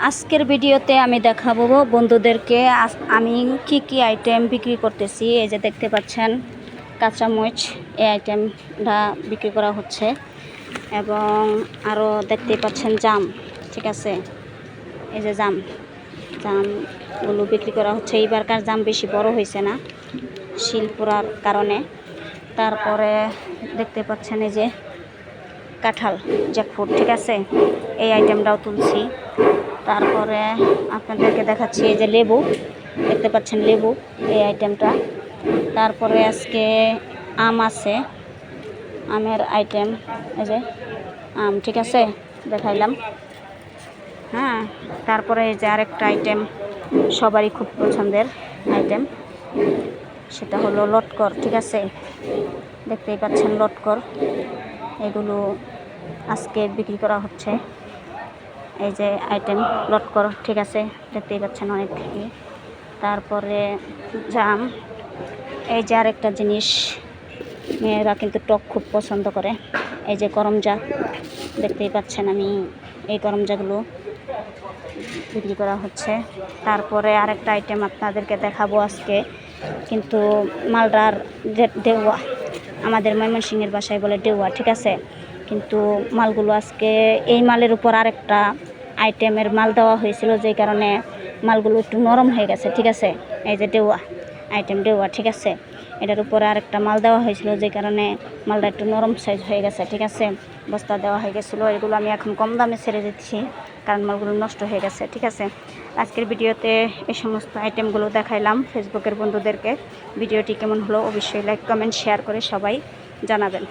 আজকের ভিডিওতে আমি দেখাবো বন্ধুদেরকে আমি কি আইটেম বিক্রি করতেছি। এই যে দেখতে পাচ্ছেন কাঁচামরিচ, এই আইটেমটা বিক্রি করা হচ্ছে এবং আরও দেখতে পাচ্ছেন জাম। ঠিক আছে, এই যে জামগুলো বিক্রি করা হচ্ছে। এইবারকার জাম বেশি বড় হয়েছে না শিল পোড়ার কারণে। তারপরে দেখতে পাচ্ছেন এই যে কাঁঠাল, জ্যাকফ্রুট। ঠিক আছে, এই আইটেমটাও তুলছি। তারপরে আপনাদেরকে দেখাচ্ছি এই যে লেবু, দেখতে পাচ্ছেন লেবু, এই আইটেমটা। তারপরে আজকে আম আছে, আমের আইটেম, এই যে আম। ঠিক আছে, দেখাইলাম। হ্যাঁ, তারপরে এই যে আরেকটা আইটেম সবারই খুব পছন্দের আইটেম, সেটা হলো লটকর। ঠিক আছে, দেখতেই পাচ্ছেন লটকর, এগুলো আজকে বিক্রি করা হচ্ছে। এই যে আইটেম লটকর। ঠিক আছে, দেখতেই পাচ্ছেন অনেক। তারপরে জাম, এই যে আরেকটা জিনিস, মেয়েরা কিন্তু টক খুব পছন্দ করে, এই যে করমজা। দেখতেই পাচ্ছেন আমি এই করমজাগুলো বিক্রি করা হচ্ছে। তারপরে আরেকটা আইটেম আপনাদেরকে দেখাবো আজকে, কিন্তু মালটার ডেউয়া, আমাদের ময়মনসিংহের ভাষায় বলে ডেউয়া। ঠিক আছে, কিন্তু মালগুলো আজকে এই মালের উপর আরেকটা আইটেমের মাল দেওয়া হয়েছিল, যেই কারণে মালগুলো একটু নরম হয়ে গেছে। ঠিক আছে, এই যে ডেউয়া আইটেম, ডেউয়া। ঠিক আছে, এটার উপরে আরেকটা মাল দেওয়া হয়েছিল, যে কারণে মালটা একটু নরম সাইজ হয়ে গেছে। ঠিক আছে, বস্তা দেওয়া হয়ে গেছিলো। এগুলো আমি এখন কম দামে ছেড়ে দিচ্ছি, কারণ মালগুলো নষ্ট হয়ে গেছে। ঠিক আছে, আজকের ভিডিওতে এই সমস্ত আইটেমগুলো দেখাইলাম ফেসবুকের বন্ধুদেরকে। ভিডিওটি কেমন হলো অবশ্যই লাইক, কমেন্ট, শেয়ার করে সবাই জানাবেন।